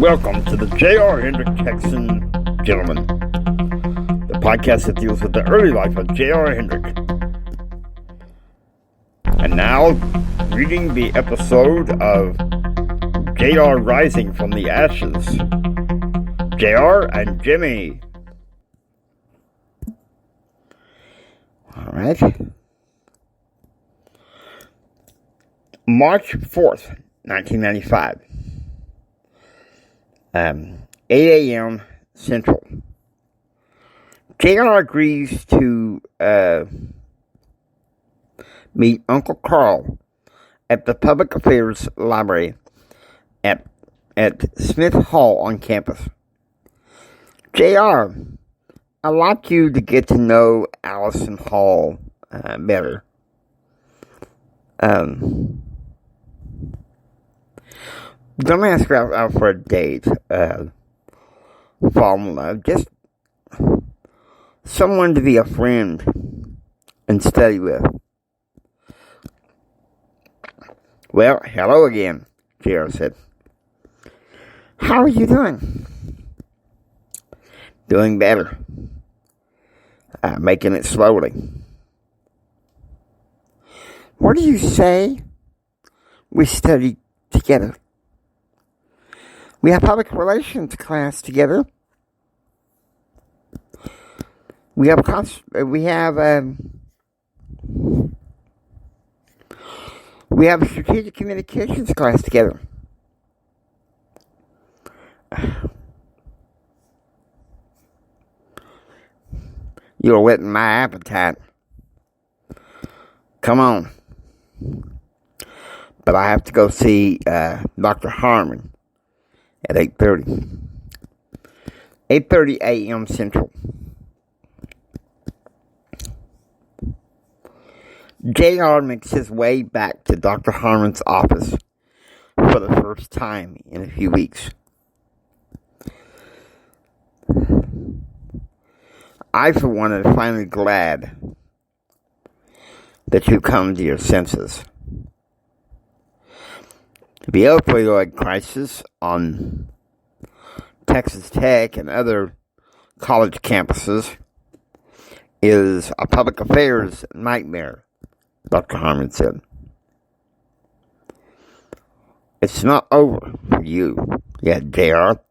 Welcome to the J.R. Hendrick Texan Gentleman, the podcast that deals with the early life of J.R. Hendrick. And now, reading the episode of J.R. Rising from the Ashes, J.R. and Jimmy. All right. March 4th, 1995. 8 a.m. Central. J.R. agrees to meet Uncle Carl at the Public Affairs Library at Smith Hall on campus. J.R., I'd like you to get to know Allison Hall better. Don't ask her out for a date. Fall in love. Just someone to be a friend and study with. Well, hello again, J.R. said. How are you doing? Doing better. Making it slowly. What do you say we study together? We have public relations class together. We have a strategic communications class together. You're whetting my appetite. Come on. But I have to go see Dr. Harmon at 8:30. 8:30 a.m. Central. J.R. makes his way back to Dr. Harmon's office for the first time in a few weeks. I, for one, am finally glad that you've come to your senses. The opioid crisis on Texas Tech and other college campuses is a public affairs nightmare, Dr. Harmon said. It's not over for you yet, J.R.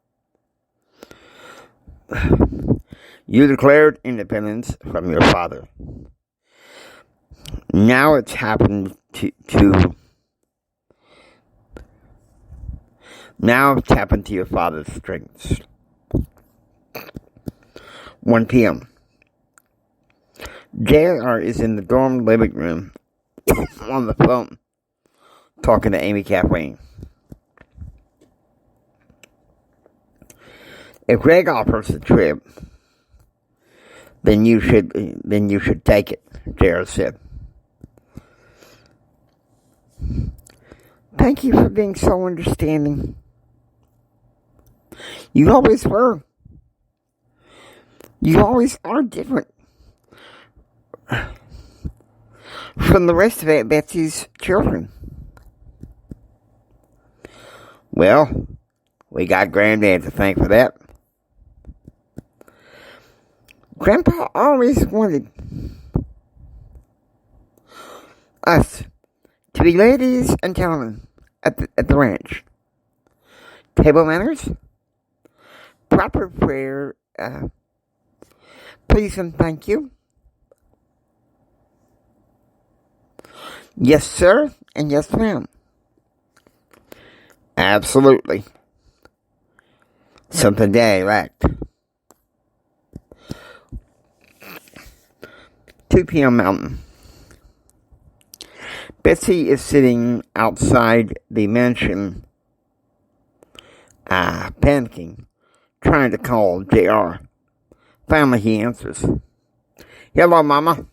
You declared independence from your father. Now it's happened Now tap into your father's strengths. 1 p.m. J.R. is in the dorm living room on the phone talking to Amy Kathleen. If Greg offers a trip, then you should take it, J.R. said. Thank you for being so understanding. You always were. You always are different from the rest of Aunt Betsy's children. Well, we got Granddad to thank for that. Grandpa always wanted us to be ladies and gentlemen at the ranch. Table manners, proper prayer, please and thank you. Yes, sir, and yes, ma'am. Absolutely. Something they lacked. 2 p.m. Mountain. Betsy is sitting outside the mansion, panicking, trying to call J.R. Finally, he answers. Hello, Mama.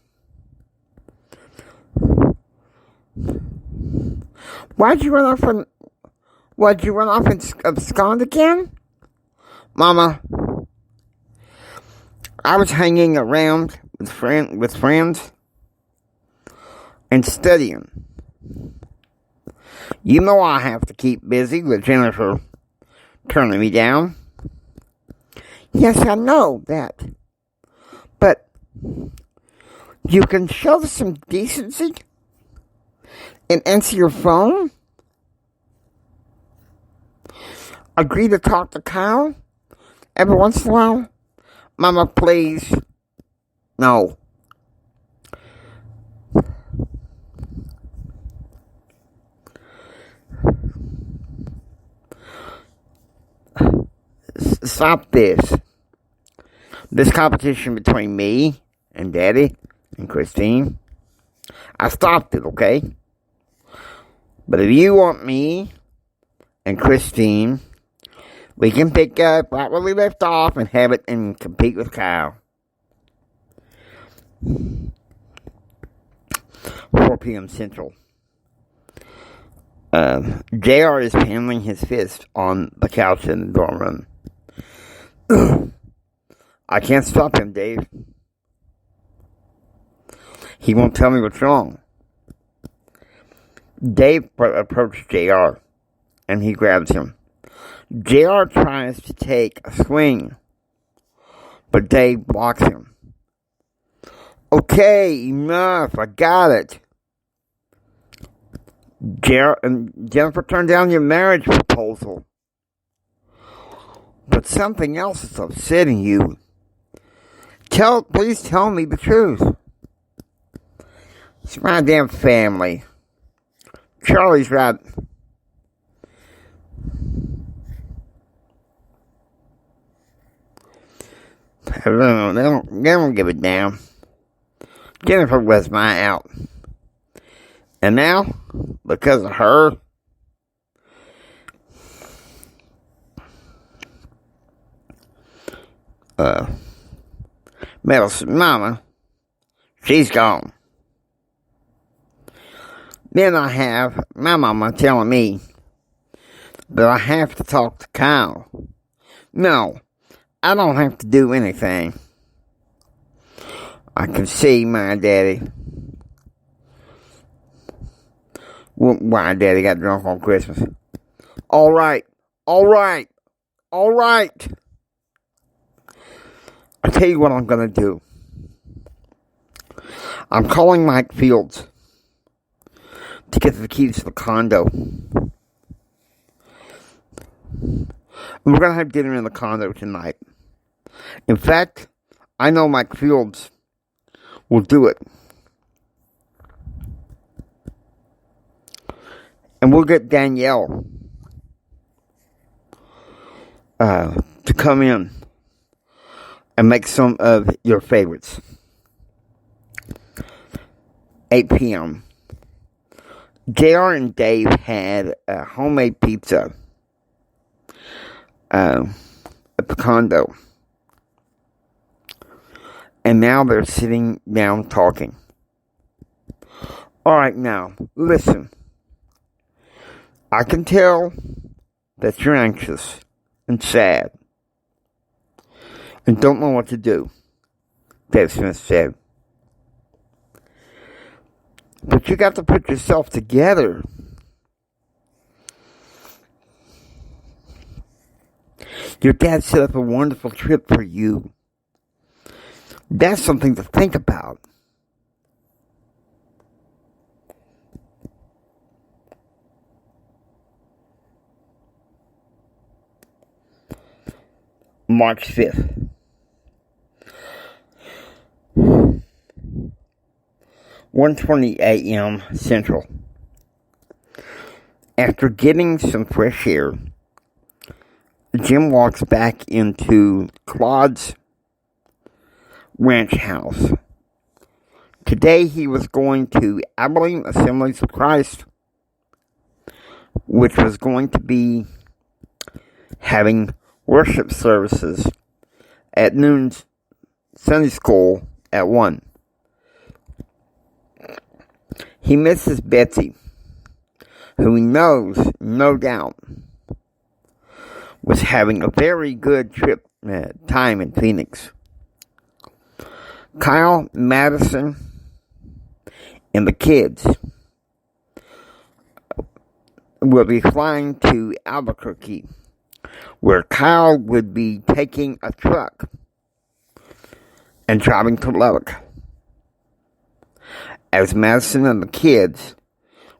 Why'd you run off and abscond again? Mama, I was hanging around with friends and studying. You know I have to keep busy with Jennifer turning me down. Yes, I know that. But you can show some decency and answer your phone. Agree to talk to Kyle every once in a while. Mama, please. No. Stop this. This competition between me and Daddy and Christine. I stopped it, okay? But if you want me and Christine, we can pick up right where we left off and have it and compete with Kyle. 4 p.m. Central. JR is pounding his fist on the couch in the dorm room. I can't stop him, Dave. He won't tell me what's wrong. Dave approached JR, and he grabs him. JR tries to take a swing, but Dave blocks him. Okay, enough, I got it. Jennifer turned down your marriage proposal. But something else is upsetting you. Please tell me the truth. It's my damn family. Charlie's right. They don't give a damn. Jennifer was my out. And now, because of her, Medicine Mama, she's gone. Then I have my mama telling me that I have to talk to Kyle. No, I don't have to do anything. I can see my daddy. Why Daddy got drunk on Christmas. All right. I tell you what I'm going to do. I'm calling Mike Fields to get the keys to the condo. And we're going to have dinner in the condo tonight. In fact, I know Mike Fields will do it. And we'll get Danielle to come in and make some of your favorites. 8 p.m. JR and Dave had a homemade pizza at the condo. And now they're sitting down talking. Alright, now, listen. I can tell that you're anxious and sad and don't know what to do, Dave Smith said. But you got to put yourself together. Your dad set up a wonderful trip for you. That's something to think about. March 5th. (1:20 a.m. Central). After getting some fresh air, Jim walks back into Claude's ranch house. Today he was going to Abilene Assemblies of Christ, which was going to be having worship services at noon's Sunday school at 1. He misses Betsy, who he knows, no doubt, was having a very good time in Phoenix. Kyle, Madison, and the kids will be flying to Albuquerque where Kyle would be taking a truck and driving to Lubbock, as Madison and the kids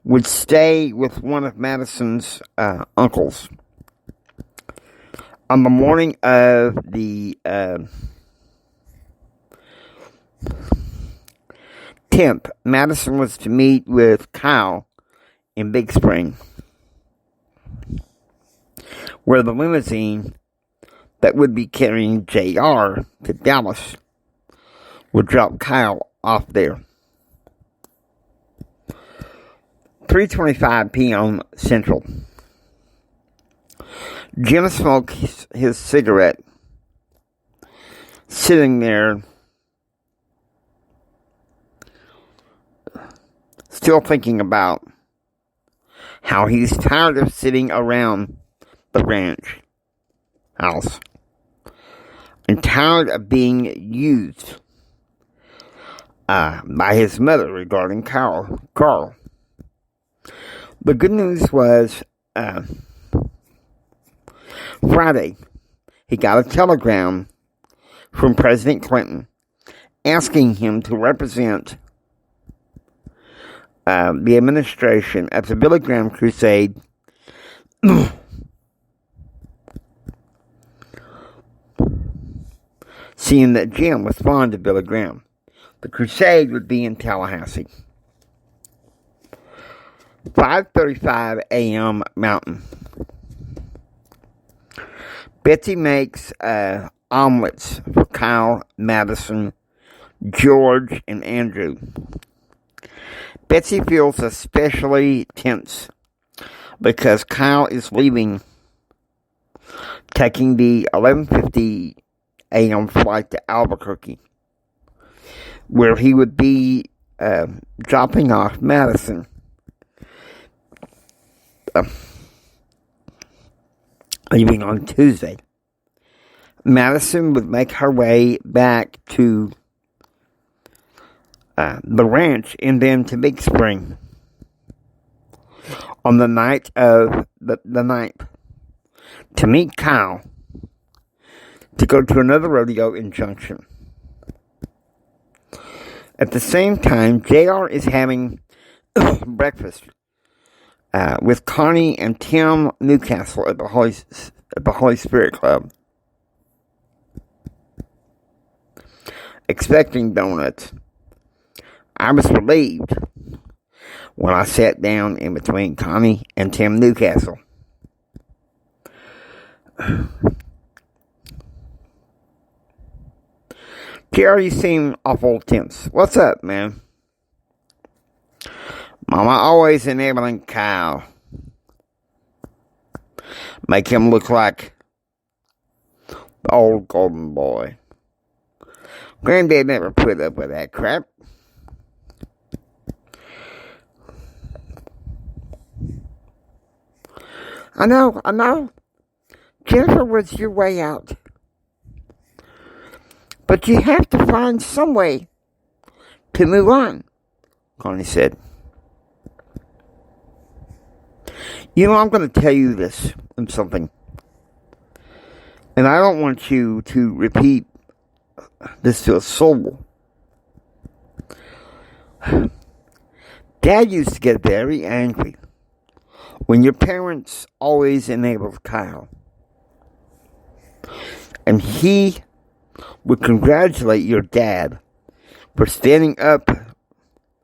would stay with one of Madison's uncles. On the morning of the 10th, Madison was to meet with Kyle in Big Spring, where the limousine that would be carrying JR to Dallas would drop Kyle off there. 3:25 p.m. Central. Jim smoked his cigarette, sitting there, still thinking about how he's tired of sitting around the ranch house and tired of being used by his mother regarding Carl. The good news was Friday, he got a telegram from President Clinton asking him to represent the administration at the Billy Graham crusade seeing that Jim was fond of Billy Graham. The crusade would be in Tallahassee. 5:35 a.m. Mountain. Betsy makes omelets for Kyle, Madison, George, and Andrew. Betsy feels especially tense because Kyle is leaving, taking the 11:50 a.m. flight to Albuquerque, where he would be dropping off Madison. Leaving on Tuesday. Madison would make her way back to the ranch and then to Big Spring on the night of the 9th to meet Kyle to go to another rodeo in Junction. At the same time, JR is having breakfast with Connie and Tim Newcastle at the Holy Spirit Club, expecting donuts. I was relieved when I sat down in between Connie and Tim Newcastle. Jerry, you seem awful tense. What's up, man? Mama always enabling Kyle. Make him look like the old golden boy. Granddad never put up with that crap. I know. Jennifer was your way out. But you have to find some way to move on, Connie said. You know, I'm going to tell you this and something. And I don't want you to repeat this to a soul. Dad used to get very angry when your parents always enabled Kyle. And he would congratulate your dad for standing up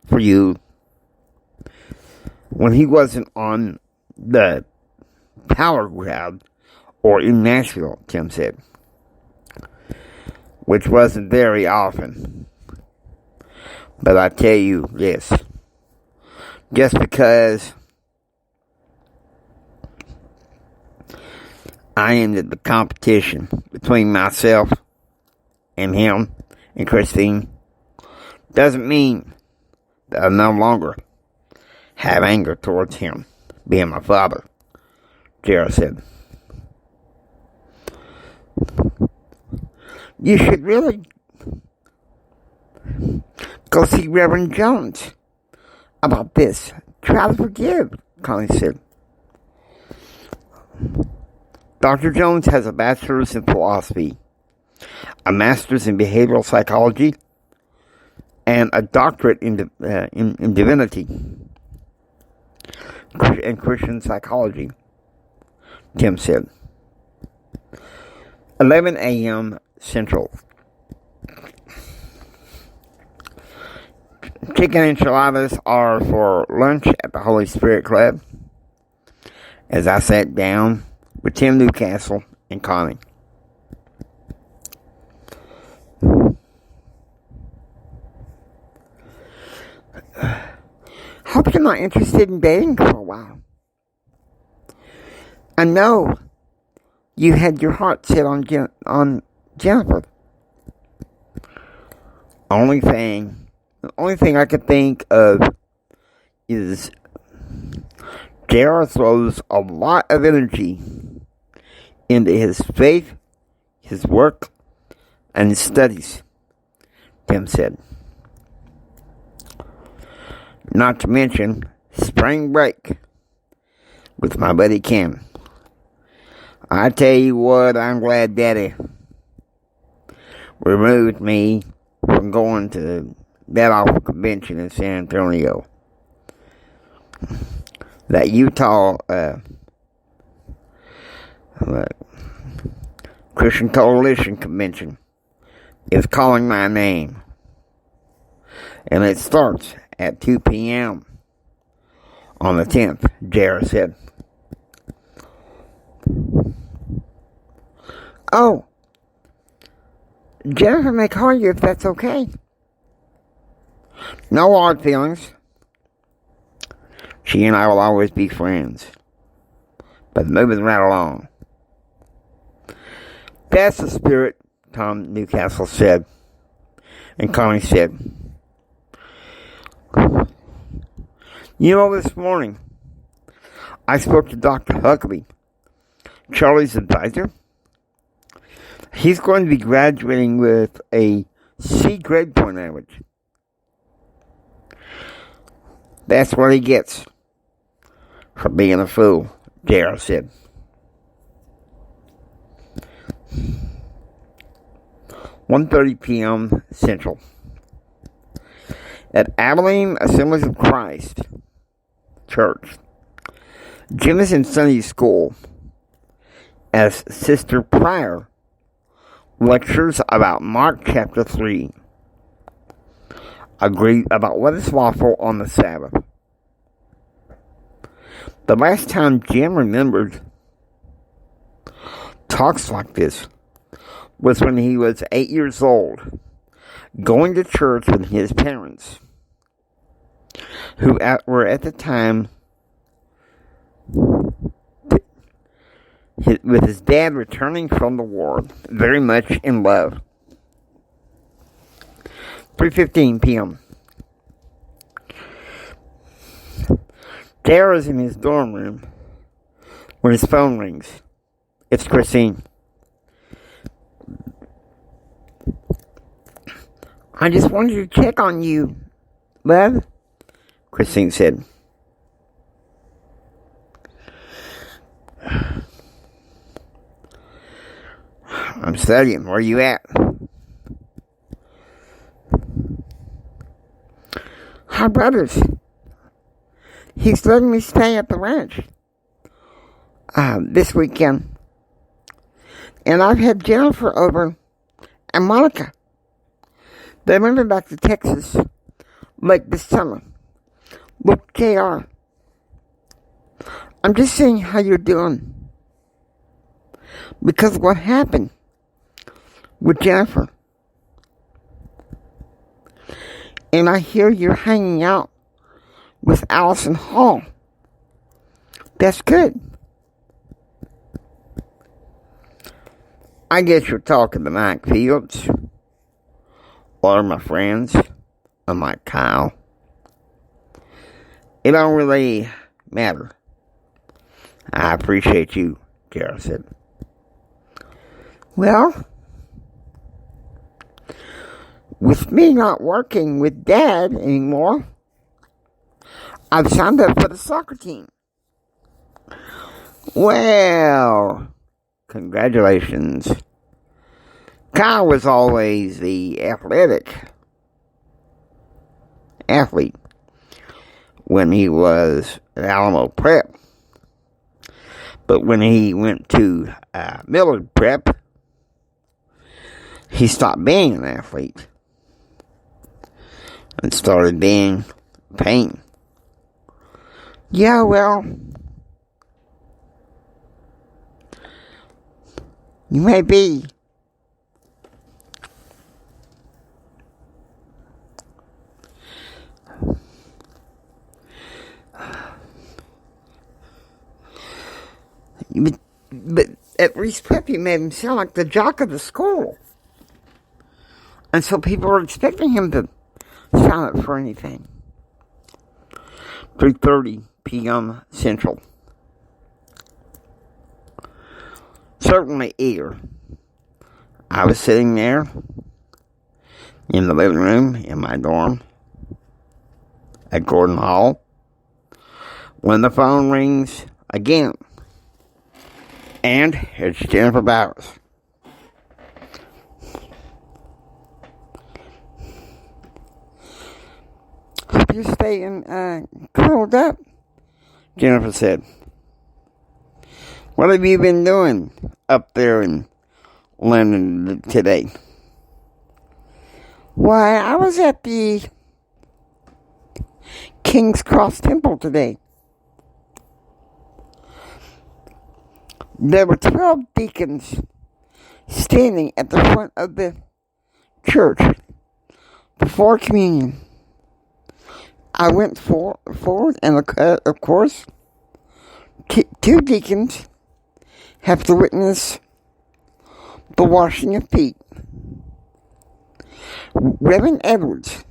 for you when he wasn't on the power grab or in Nashville, Tim said, which wasn't very often. But I tell you this, just because I ended the competition between myself and him and Christine doesn't mean that I no longer have anger towards him being my father, Jara said. You should really go see Reverend Jones about this. Try to forgive, Connie said. Dr. Jones has a bachelor's in philosophy, a master's in behavioral psychology, and a doctorate in divinity and Christian psychology, Tim said. 11 a.m. Central. Chicken enchiladas are for lunch at the Holy Spirit Club as I sat down with Tim Newcastle and Connie. Hope you're not interested in dating for a while. I know you had your heart set on Jennifer. The only thing I could think of is J.R. throws a lot of energy into his faith, his work, and his studies, Tim said. Not to mention spring break with my buddy Kim. I tell you what, I'm glad Daddy removed me from going to that awful convention in San Antonio. That Utah Christian Coalition Convention is calling my name. And it starts at 2 p.m. on the 10th, J.R. said. Oh, Jennifer may call you if that's okay. No hard feelings. She and I will always be friends. But moving right along. That's the spirit, Tom Newcastle said. And Connie said, you know, this morning, I spoke to Dr. Huckabee, Charlie's advisor. He's going to be graduating with a C grade point average. That's what he gets for being a fool, J.R. said. "1:30 p.m. Central. At Abilene Assemblies of Christ Church, Jim is in Sunday school as Sister Pryor lectures about Mark chapter 3. Agree about what is lawful on the Sabbath. The last time Jim remembered talks like this was when he was 8 years old, going to church with his parents, who were at the time with his dad returning from the war, very much in love. 3:15 p.m. J.R. is in his dorm room when his phone rings. It's Christine. I just wanted to check on you, bud, Christine said. I'm studying. Where are you at? Our brothers. He's letting me stay at the ranch this weekend. And I've had Jennifer over and Monica. They're moving back to Texas like this summer with JR. I'm just seeing how you're doing. Because of what happened with Jennifer. And I hear you're hanging out with Allison Hall. That's good. I guess you're talking to Mike Fields, or my friends, or Mike Kyle. It don't really matter. I appreciate you, Kara said. Well, with me not working with Dad anymore, I've signed up for the soccer team. Well, Congratulations. Kyle was always the athletic athlete when he was at Alamo Prep. But when he went to Millard Prep, he stopped being an athlete and started being pain. Yeah, well, you may be. But at Reese Prep, you made him sound like the jock of the school. And so people were expecting him to sign up for anything. 3:30 p.m. Central. Certainly eager. I was sitting there in the living room in my dorm at Gordon Hall when the phone rings again. And it's Jennifer Bowers. Hope you're staying curled up, Jennifer said. What have you been doing up there in London today? Why, I was at the King's Cross Temple today. There were 12 deacons standing at the front of the church before communion. I went forward, and of course, two deacons have to witness the washing of feet. Reverend Edwards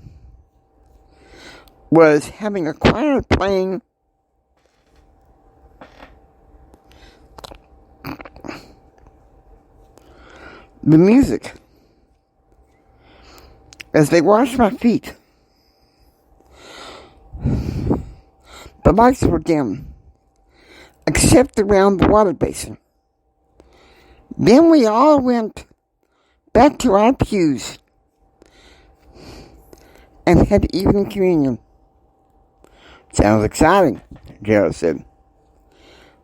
was having a choir playing the music as they washed my feet. The lights were dim, except around the water basin. Then we all went back to our pews and had evening communion. Sounds exciting, Gerald said.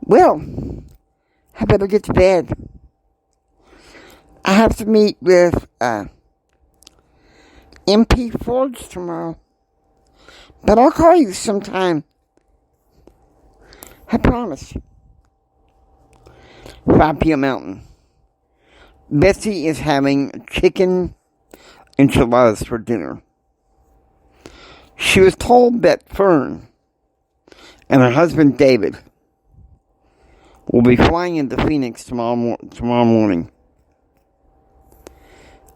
Well, I better get to bed. I have to meet with MP Forge tomorrow. But I'll call you sometime. I promise. 5 p.m. Mountain. Betsy is having chicken enchiladas for dinner. She was told that Fern and her husband David will be flying into Phoenix tomorrow morning.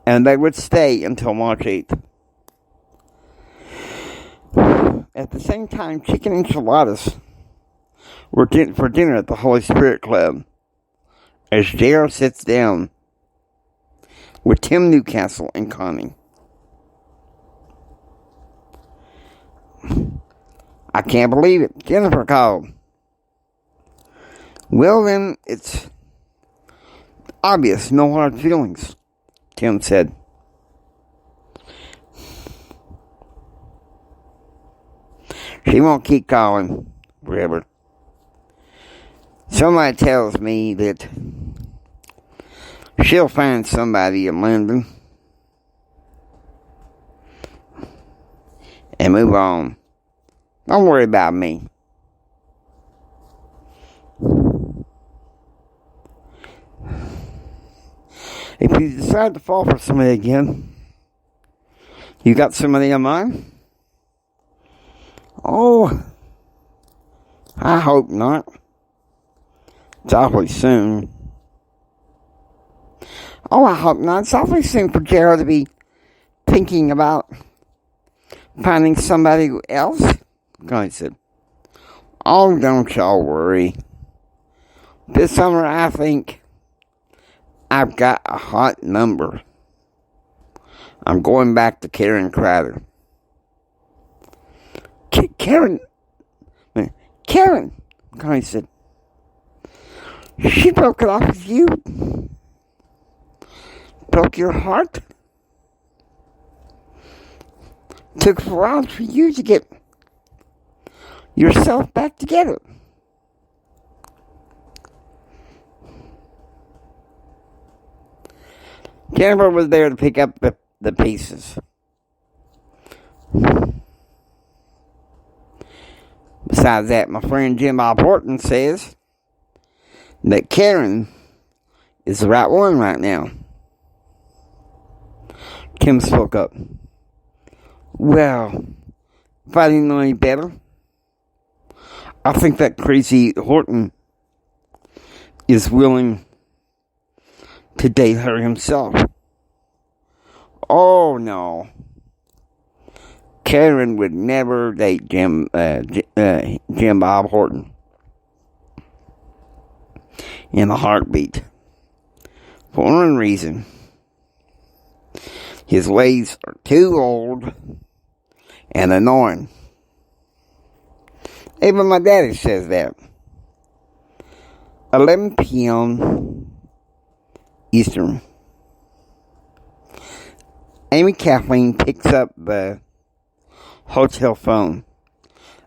And they would stay until March 8th. At the same time, chicken enchiladas were for dinner at the Holy Spirit Club as JR sits down with Tim Newcastle and Connie. I can't believe it. Jennifer called. Well, then, it's obvious. No hard feelings, Tim said. She won't keep calling forever. Somebody tells me that she'll find somebody in London and move on. Don't worry about me. If you decide to fall for somebody again, you got somebody in mind? Oh, I hope not. It's awfully soon. Oh, I hope not. It's awfully soon for Gerald to be thinking about finding somebody else. Connie said, oh, don't y'all worry. This summer, I think I've got a hot number. I'm going back to Karen Crowder. Karen, Connie said, She broke it off with you. Broke your heart. Took 4 hours for you to get yourself back together. Jennifer was there to pick up the pieces. Besides that, my friend Jim Bob Horton says that Karen is the right one right now. Kim spoke up. Well, if I didn't know any better, I think that crazy Horton is willing to date her himself. Oh, no. Karen would never date Jim Bob Horton in a heartbeat. For one reason. His ways are too old and annoying. Even my daddy says that. 11 p.m. Eastern. Amy Kathleen picks up the hotel phone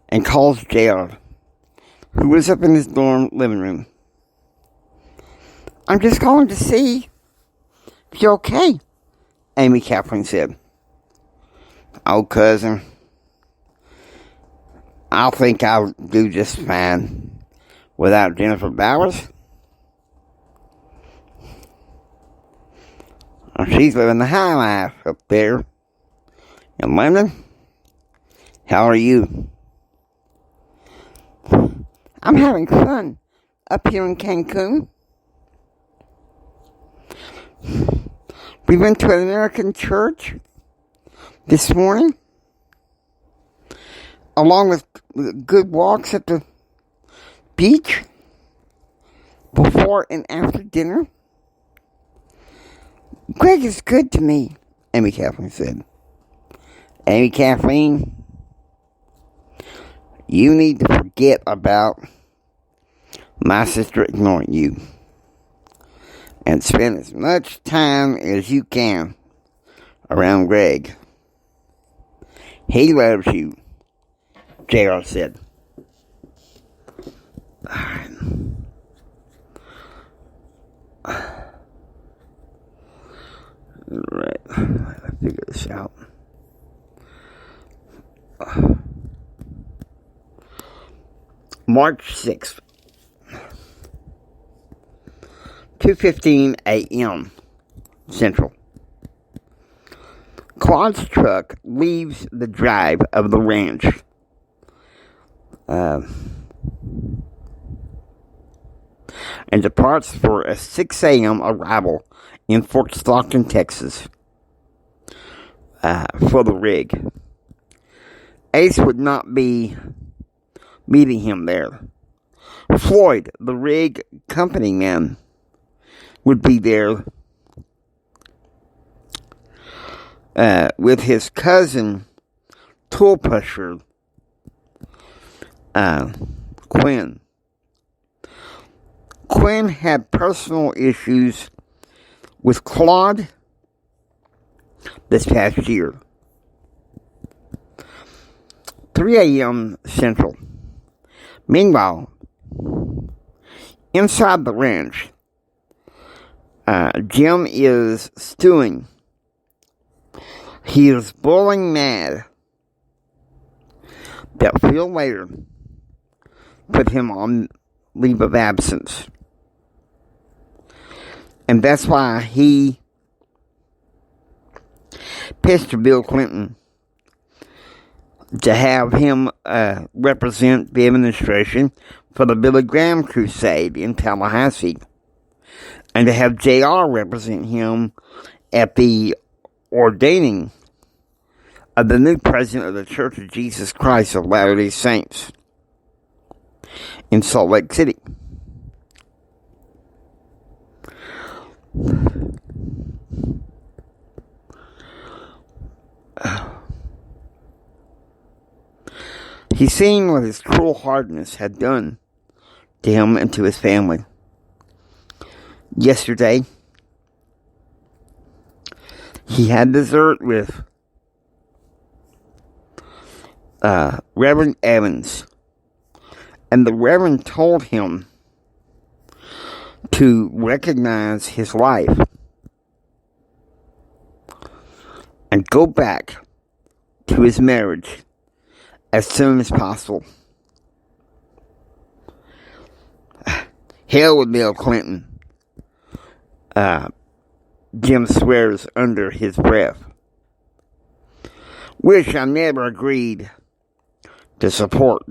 and calls Gerald, who was up in his dorm living room. I'm just calling to see if you're okay, Amy Kathleen said. Oh, cousin, I think I'll do just fine without Jennifer Bowers. She's living the high life up there in London. How are you? I'm having fun up here in Cancun. We went to an American church this morning, along with good walks at the beach before and after dinner. Greg is good to me, Amy Kathleen said. Amy Kathleen, you need to forget about my sister ignoring you and spend as much time as you can around Greg. He loves you, J.R. said. Alright, I figure this out. March 6th, 2:15 a.m. Central. Claude's truck leaves the drive of the ranch. And departs for a 6 a.m. arrival in Fort Stockton, Texas, for the rig. Ace would not be meeting him there. Floyd, the rig company man, would be there with his cousin, tool pusher, Quinn. Quinn had personal issues with Claude this past year. 3 a.m. Central. Meanwhile, inside the ranch, Jim is stewing. He is boiling mad that Phil later put him on leave of absence. And that's why he pitched Bill Clinton to have him represent the administration for the Billy Graham crusade in Tallahassee, and to have JR represent him at the ordaining of the new president of the Church of Jesus Christ of Latter-day Saints in Salt Lake City. He's seen what his cruel hardness had done to him and to his family. yesterday. He had dessert with Reverend Evans, and the Reverend told him to recognize his wife and go back to his marriage as soon as possible. Hell with Bill Clinton, Jim swears under his breath. Wish I never agreed to support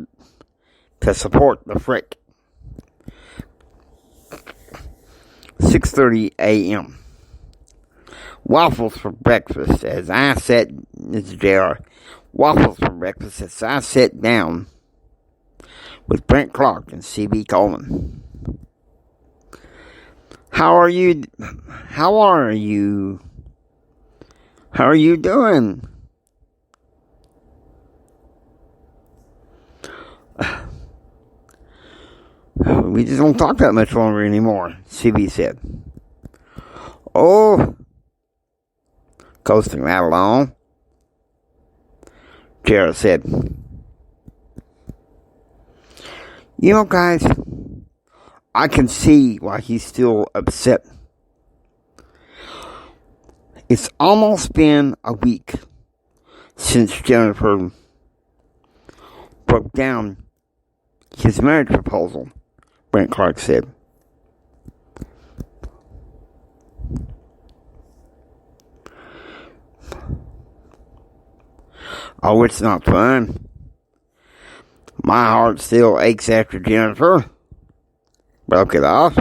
the frick. 6:30 a.m. Waffles for breakfast as I sat, this is JR, waffles for breakfast as I sat down with Brent Clark and C.B. Coleman. How are you? How are you? How are you doing? We just don't talk that much longer anymore, CB said. Oh, coasting right along, Jared said. You know, guys, I can see why he's still upset. It's almost been a week since Jennifer broke down his marriage proposal, Brent Clark said. Oh, it's not fun. My heart still aches after Jennifer broke it off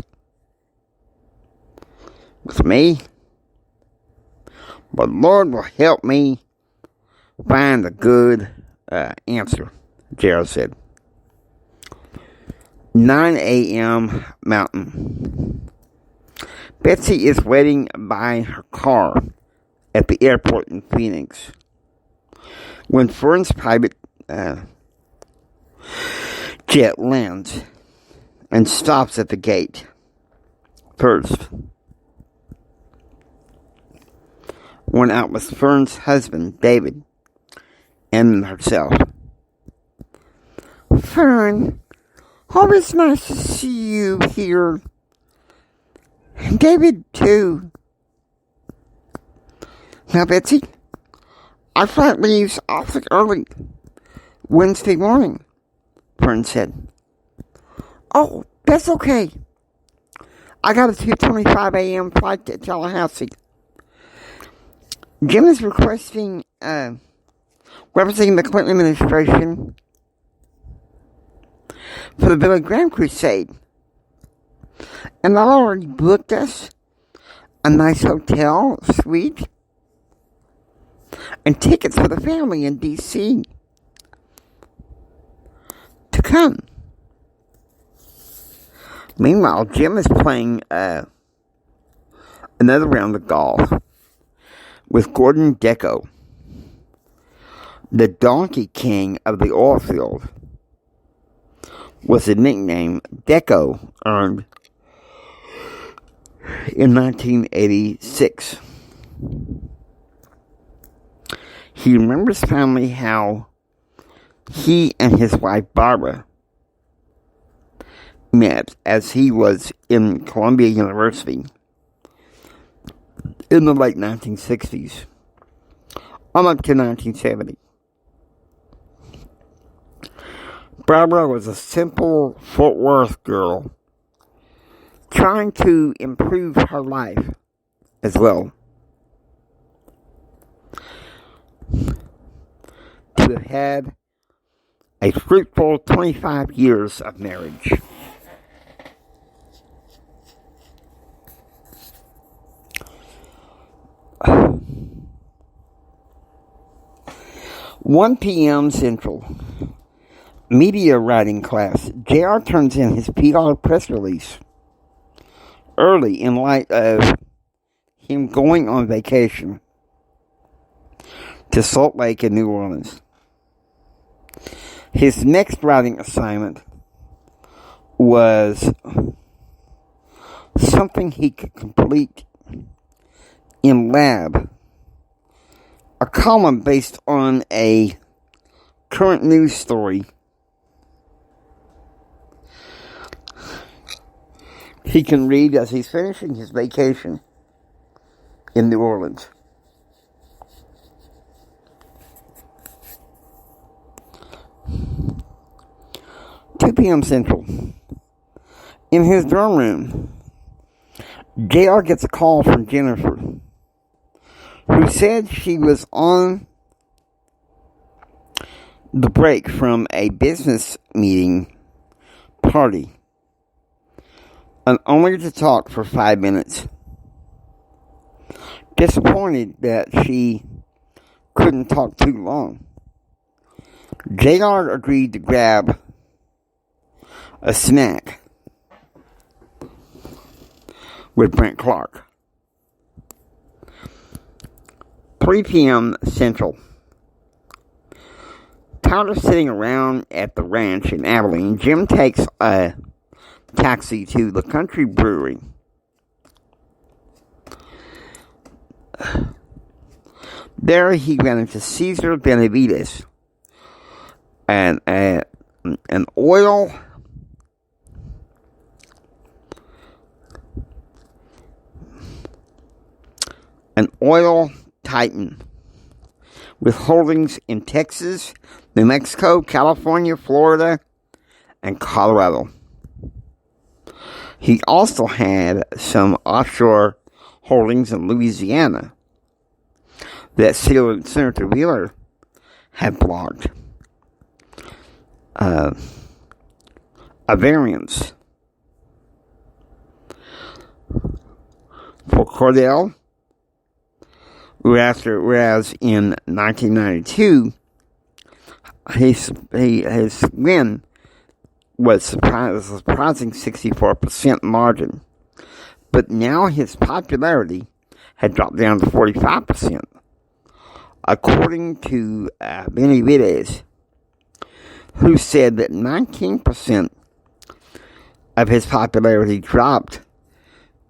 with me. But Lord will help me find a good answer, Gerald said. 9 a.m. Mountain. Betsy is waiting by her car at the airport in Phoenix when Fern's private jet lands and stops at the gate. First, went out with Fern's husband, David, and herself. Fern, always nice to see you here. And David, too. Now, Betsy, our flight leaves awfully early Wednesday morning, Fern said. Oh, that's okay. I got a 2:25 a.m. flight to Tallahassee. Jim is requesting, representing the Clinton administration for the Billy Graham Crusade. And I've already booked us a nice hotel suite and tickets for the family in D.C. to come. Meanwhile, Jim is playing another round of golf with Gordon Gekko, the Donkey King of the oil field, was a nickname Gekko earned in 1986. He remembers fondly how he and his wife Barbara met as he was in Columbia University in the late 1960s, on up to 1970. Barbara was a simple Fort Worth girl trying to improve her life as well. To have had a fruitful 25 years of marriage. "1 p.m. Central. Media writing class. JR turns in his PR press release early in light of him going on vacation to Salt Lake and New Orleans. His next writing assignment was something he could complete in lab, a column based on a current news story he can read as he's finishing his vacation in New Orleans. Two p.m. Central. In his dorm room, JR gets a call from Jennifer, who said she was on the break from a business meeting party and only to talk for 5 minutes. Disappointed that she couldn't talk too long, JR agreed to grab a snack with Brent Clark. 3 p.m. Central. Tired of sitting around at the ranch in Abilene, Jim takes a taxi to the Country Brewery. There he ran into Cesar Benavides, and an oil titan with holdings in Texas, New Mexico, California, Florida, and Colorado. He also had some offshore holdings in Louisiana that Senator Wheeler had blocked. A variance for Cordell, whereas in 1992, his win was a surprising 64% margin. But now his popularity had dropped down to 45%. According to Benavides, who said that 19% of his popularity dropped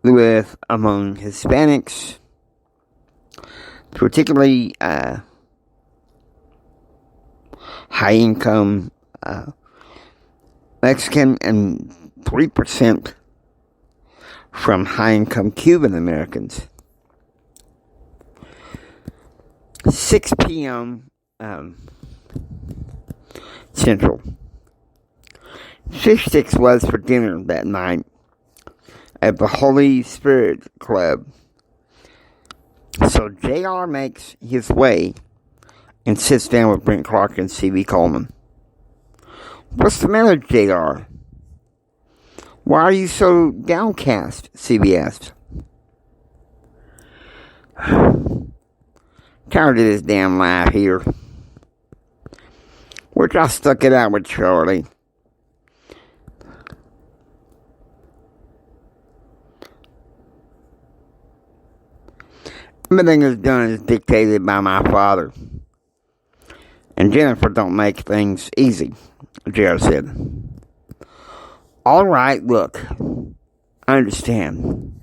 with among Hispanics, particularly high-income Mexican, and 3% from high-income Cuban Americans. 6 p.m. Central. Fish sticks was for dinner that night at the Holy Spirit Club. So JR makes his way and sits down with Brent Clark and C.B. Coleman. "What's the matter, JR? Why are you so downcast?" C.B. asked. "Tired of this damn life here. Wish I stuck it out with Charlie. Everything is done as dictated by my father. And Jennifer don't make things easy," Jared said. "All right, look, I understand.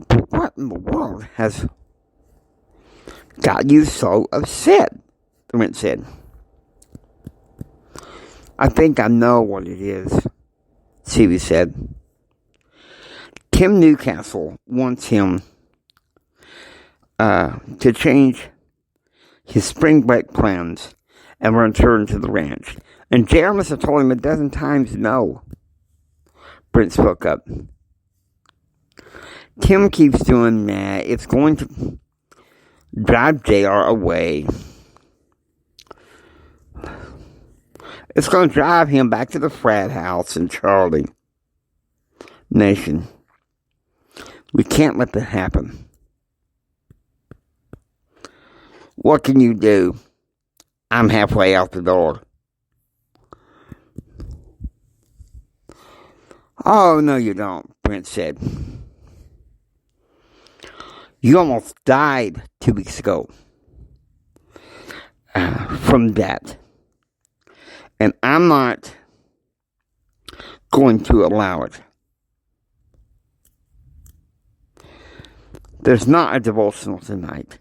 But what in the world has got you so upset?" Brent said. "I think I know what it is," C.B. said. "Tim Newcastle wants him to change his spring break plans and return to the ranch. And JR must have told him a dozen times no." Brent spoke up. "Tim keeps doing that. It's going to drive JR away. It's going to drive him back to the frat house in Charlie Nation. We can't let that happen. What can you do? I'm halfway out the door." "Oh, no, you don't," Brent said. "You almost died 2 weeks ago from that. And I'm not going to allow it." There's not a devotional tonight.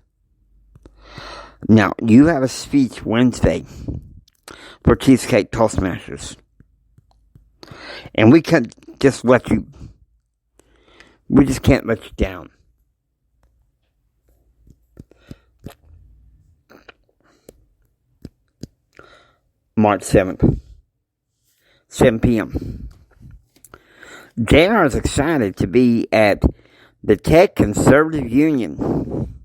Now, you have a speech Wednesday for Cheesecake Toastmasters. And we can't just let you, we just can't let you down. March 7th, 7 p.m. JR is excited to be at the Tech Conservative Union.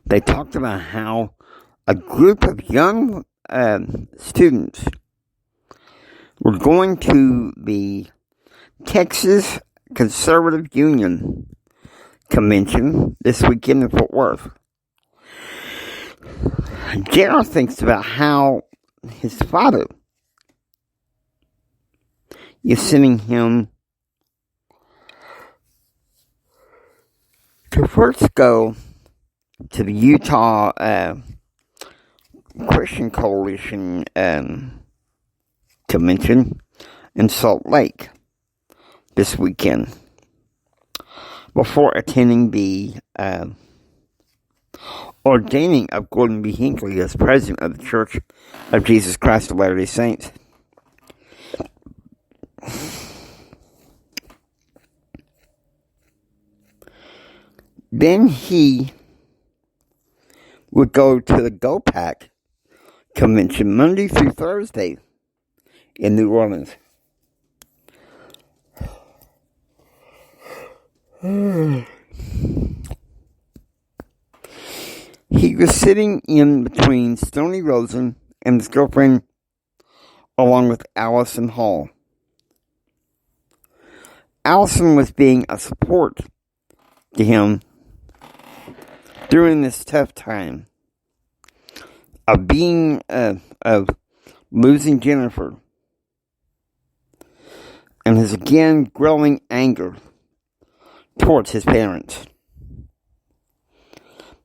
They talked about how a group of young students were going to the Texas Conservative Union Convention this weekend in Fort Worth. JR thinks about how his father is sending him to first go to the Utah Christian Coalition Convention in Salt Lake this weekend before attending the ordaining of Gordon B. Hinckley as president of the Church of Jesus Christ of Latter-day Saints. Then he would go to the GOPAC convention Monday through Thursday in New Orleans. He was sitting in between Stoney Rosen and his girlfriend, along with Allison Hall. Allison was being a support to him during this tough time of losing Jennifer and his again growing anger towards his parents.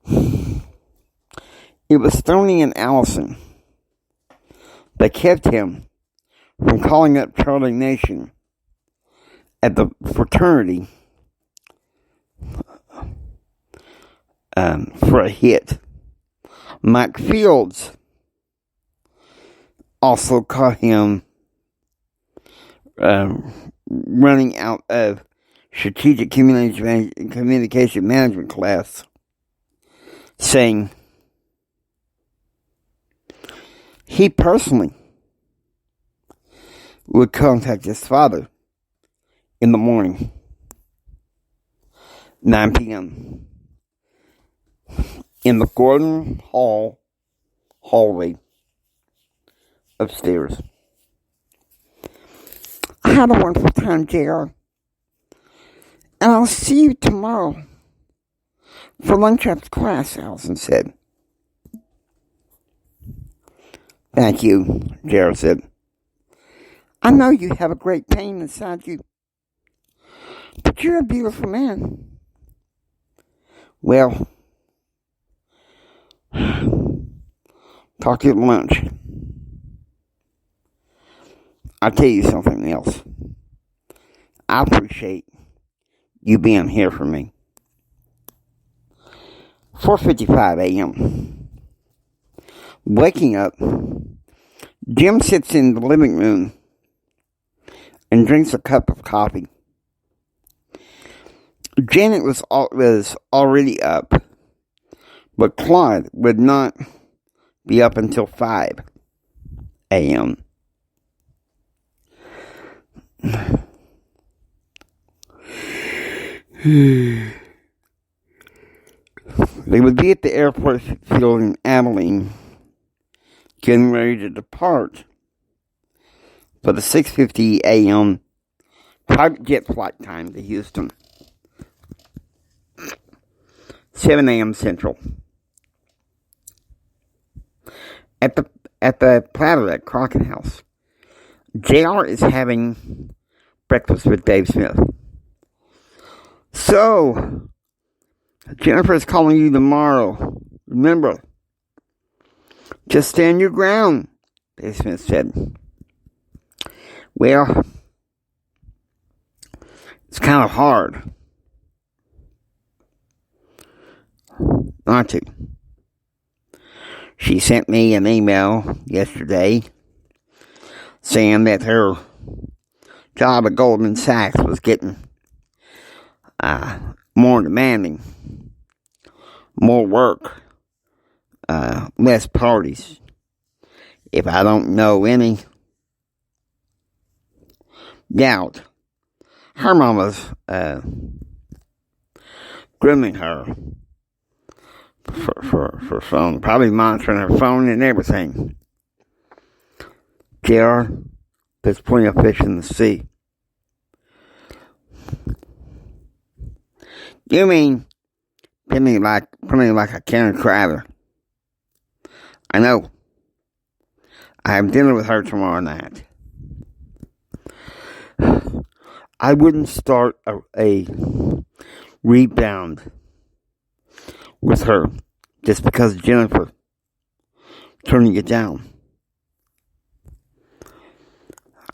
It was Stoney and Allison that kept him from calling up Charlie Nation at the fraternity for a hit. Mike Fields also caught him running out of strategic communication management class, saying he personally would contact his father in the morning, 9 p.m. in the Gordon Hall hallway upstairs. I had a wonderful time, JR. And I'll see you tomorrow for lunch after class, Allison said. Thank you, JR said. I know you have a great pain inside you, but you're a beautiful man. Well, talk to you at lunch. I'll tell you something else. I appreciate you being here for me. 4:55 a.m. Waking up, Jim sits in the living room and drinks a cup of coffee. Janet was already up, but Claude would not be up until 5 a.m. They would be at the airport field in Abilene, getting ready to depart for the 6:50 a.m. private jet flight time to Houston. 7 a.m. Central. At the platter at Crockett House, JR is having breakfast with Dave Smith. So, Jennifer is calling you tomorrow. Remember, just stand your ground, Dave Smith said. Well, it's kind of hard. not to. She sent me an email yesterday saying that her job at Goldman Sachs was getting more demanding, more work, less parties. If I don't know any doubt, her mama's grooming her for phone, probably monitoring her phone and everything. JR, there's plenty of fish in the sea. You mean plenty like a Karen Crowder? I know. I have dinner with her tomorrow night. I wouldn't start a rebound with her just because Jennifer turning it down.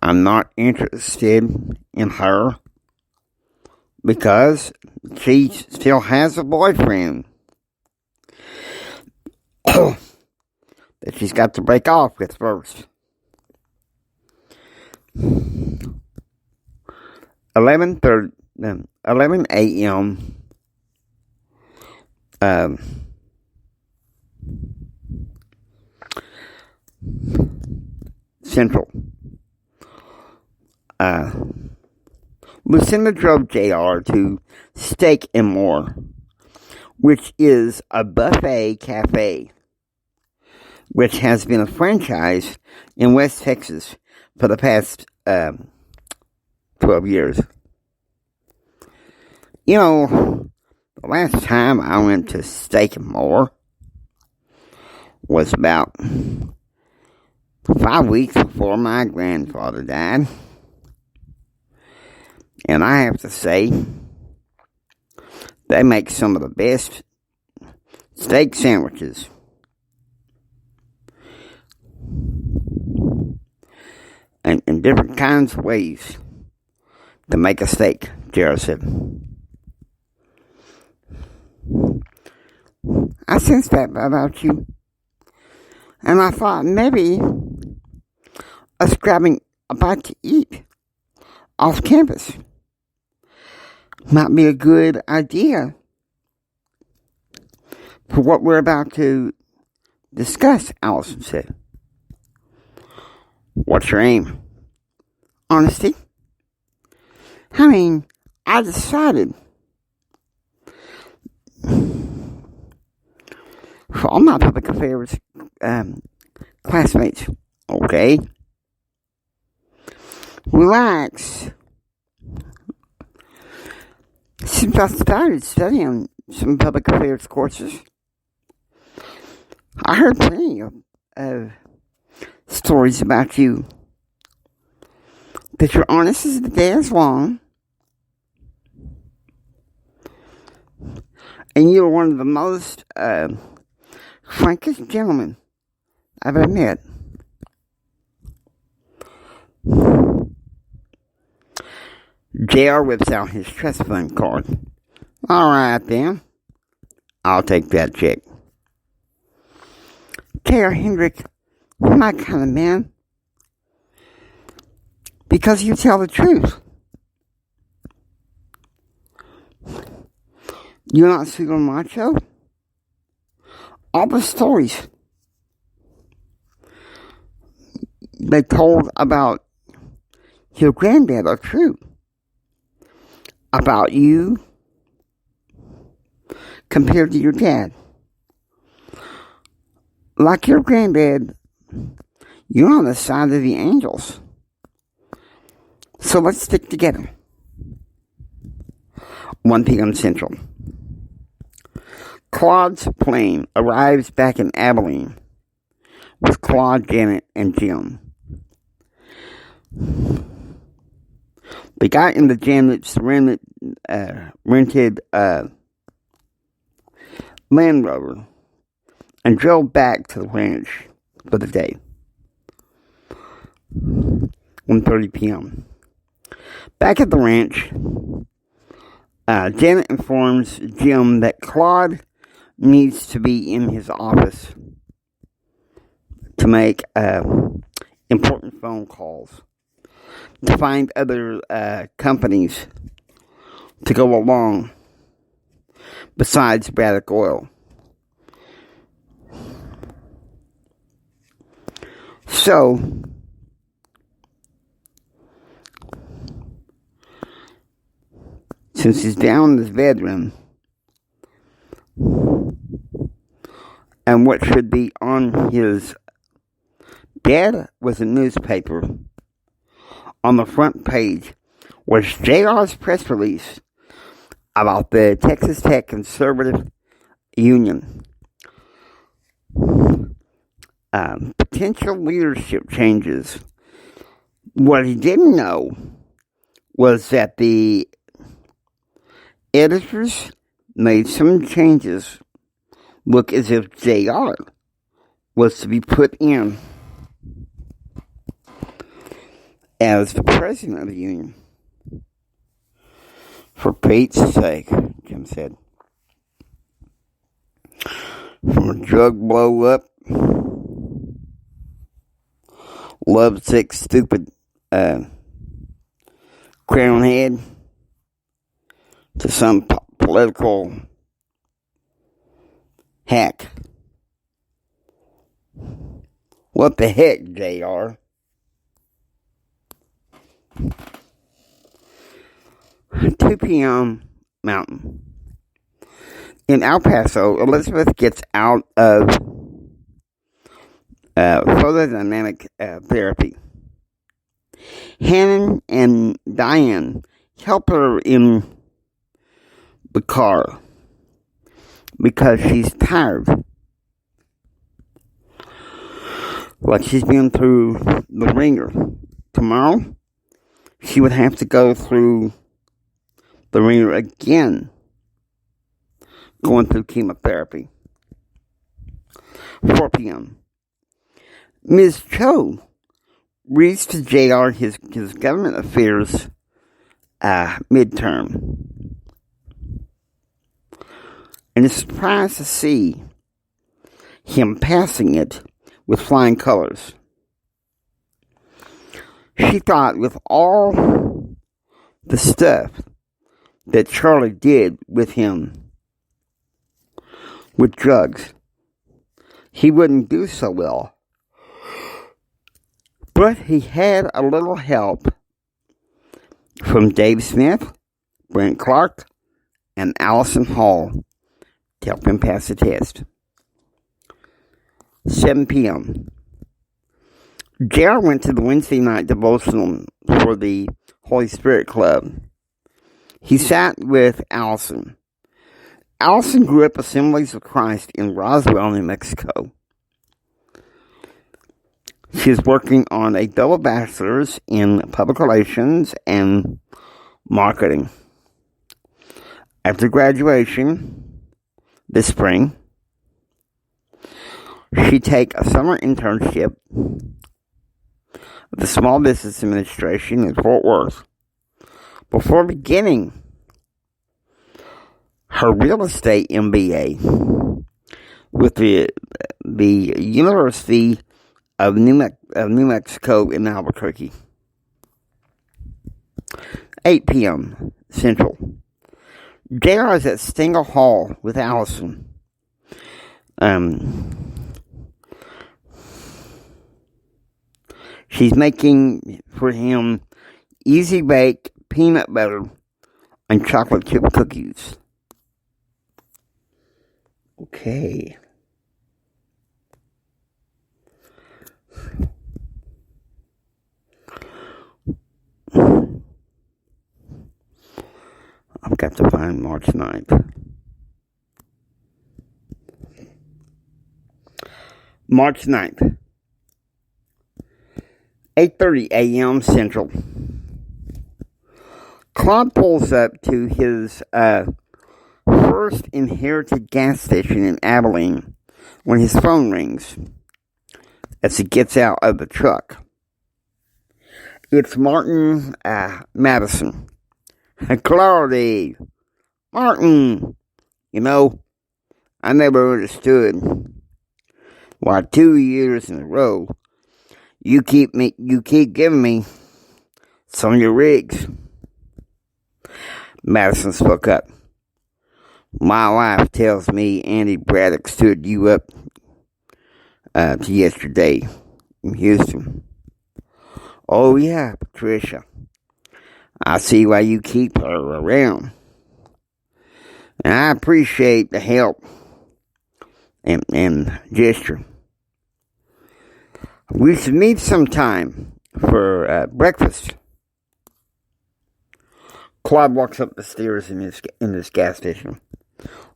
I'm not interested in her because she still has a boyfriend that she's got to break off with first. 11 a.m. Central. Lucinda drove JR to Steak and More, which is a buffet cafe, which has been a franchise in West Texas for the past 12 years. You know, the last time I went to Steak and More was about 5 weeks before my grandfather died. And I have to say, they make some of the best steak sandwiches. And in different kinds of ways to make a steak, Jared said. I sensed that about you. And I thought maybe us grabbing a bite to eat off campus might be a good idea for what we're about to discuss, Allison said. What's your aim? Honesty? I mean, I decided for all my public affairs classmates, okay? Relax. Since I started studying some public affairs courses, I heard plenty of stories about you. That you're honest as the day is long. And you're one of the most frankest gentlemen I've ever met. JR whips out his trust fund card. Alright then. I'll take that check. JR Hendrick, you're my kind of man. Because you tell the truth. You're not super macho. All the stories they told about your granddad are true. About you compared to your dad. Like your granddad, you're on the side of the angels. So let's stick together. 1 p.m. Central. Claude's plane arrives back in Abilene with Claude, Janet, and Jim. They got in the Janet's rented Land Rover and drove back to the ranch for the day. 1:30 p.m. Back at the ranch, Janet informs Jim that Claude needs to be in his office to make important phone calls, to find other companies to go along besides Braddock Oil. So, since he's down in his bedroom, and what should be on his bed was a newspaper. On the front page was JR's press release about the Texas Tech Conservative Union. Potential leadership changes. What he didn't know was that the editors made some changes look as if JR was to be put in as the president of the union. For Pete's sake, Jim said. From a drug blow up, lovesick, stupid crown head to some political hack. What the heck, JR? 2 p.m. Mountain. In El Paso, Elizabeth gets out of photodynamic therapy. Hannon and Diane help her in the car because she's tired. Like she's been through the ringer. Tomorrow, she would have to go through the ringer again, going through chemotherapy. 4 p.m. Ms. Cho reads to JR his government affairs midterm, and is surprised to see him passing it with flying colors. She thought with all the stuff that Charlie did with him with drugs, he wouldn't do so well. But he had a little help from Dave Smith, Brent Clark, and Allison Hall to help him pass the test. 7 p.m. JR went to the Wednesday night devotional for the Holy Spirit Club. He sat with Allison. Allison grew up Assemblies of Christ in Roswell, New Mexico. She is working on a double bachelor's in public relations and marketing. After graduation this spring, she take a summer internship with the Small Business Administration in Fort Worth before beginning her real estate MBA with the University of New Mexico in Albuquerque. 8 p.m. Central. JR is at Stengel Hall with Allison. She's making for him easy bake peanut butter and chocolate chip cookies. Okay. I've got to find March 9th. March 9th. 8:30 a.m. Central. Claude pulls up to his first inherited gas station in Abilene when his phone rings as he gets out of the truck. It's Martin Madison. Claude, Martin, I never understood why 2 years in a row you keep giving me some of your rigs. Madison spoke up. My wife tells me Andy Braddock stood you up to yesterday in Houston. Oh yeah, Patricia. I see why you keep her around. And I appreciate the help and gesture. We should meet sometime for breakfast. Claude walks up the stairs in this gas station.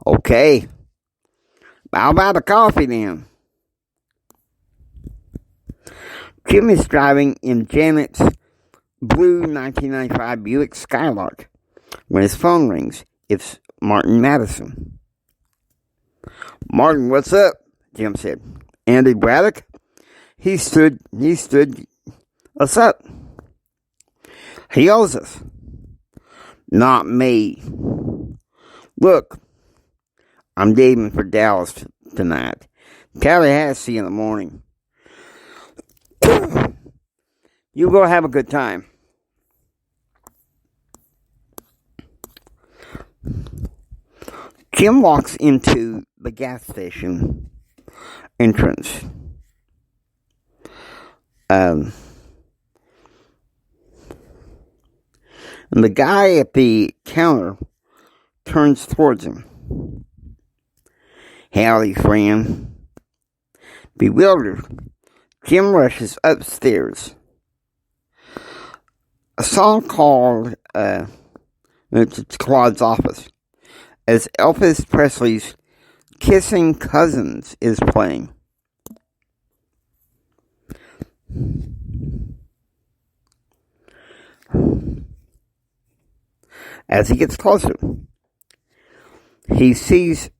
Okay. How about the coffee then? Jim is driving in Janet's blue 1995 Buick Skylark when his phone rings. It's Martin Madison. Martin, what's up? Jim said. Andy Braddock? He stood us up. He owes us. Not me. Look, I'm leaving for Dallas tonight. Tallahassee in the morning. You go have a good time. Jim walks into the gas station entrance. And the guy at the counter turns towards him. Howdy, friend. Bewildered, Jim rushes upstairs. A song called it's Claude's office as Elvis Presley's Kissing Cousins is playing. As he gets closer, he starts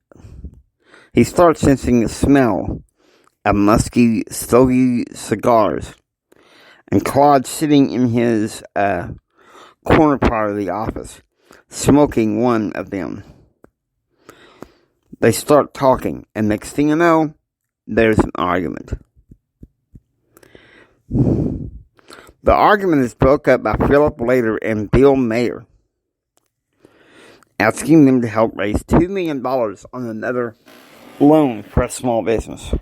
sensing the smell of musky, stogie cigars, and Claude sitting in his corner part of the office, smoking one of them. They start talking, and next thing you know, there's an argument. The argument is broke up by Philip Lader and Bill Mayer, asking them to help raise $2 million on another loan for a small business.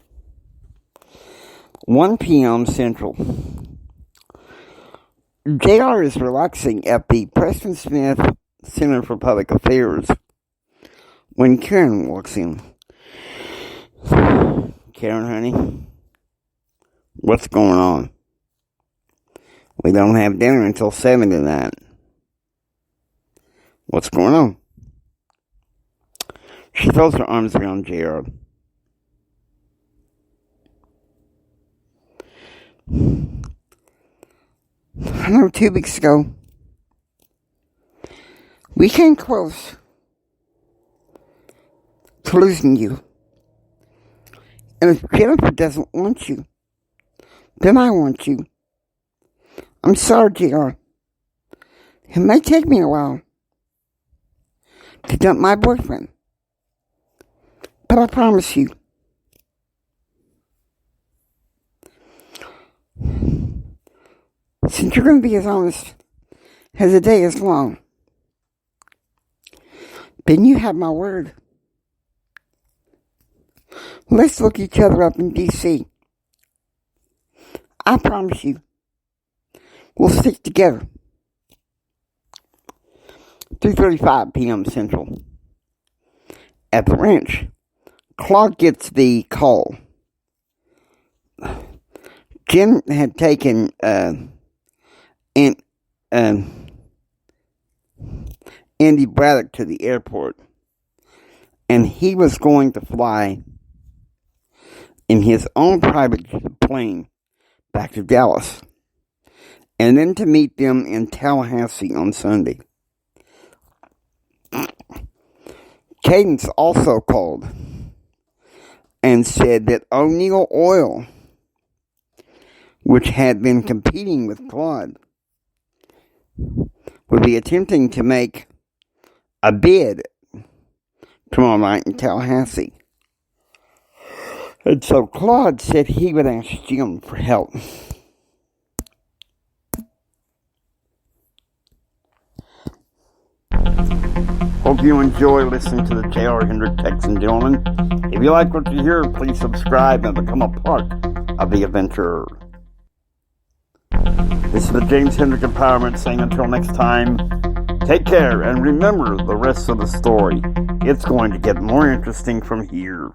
1 p.m. Central. JR is relaxing at the Preston Smith Center for Public Affairs when Karen walks in. Karen, honey, what's going on? We don't have dinner until 7 tonight. What's going on? She throws her arms around JR. I know 2 weeks ago, we came close to losing you. And if Jennifer doesn't want you, then I want you. I'm sorry, JR. It may take me a while to dump my boyfriend, but I promise you, since you're going to be as honest as the day is long, then you have my word. Let's look each other up in D.C. I promise you, we'll stick together. 3:35 p.m. Central. At the ranch, Claude gets the call. Jim had taken Andy Braddock to the airport, and he was going to fly in his own private plane back to Dallas, and then to meet them in Tallahassee on Sunday. Cadence also called and said that O'Neill Oil, which had been competing with Claude, would be attempting to make a bid tomorrow night in Tallahassee And so Claude said he would ask Jim for help. Hope you enjoy listening to the J.R. Hendrick Texan Gentleman. If you like what you hear, please subscribe and become a part of the adventure. This is the James Hendrick Empowerment saying until next time, take care and remember the rest of the story. It's going to get more interesting from here.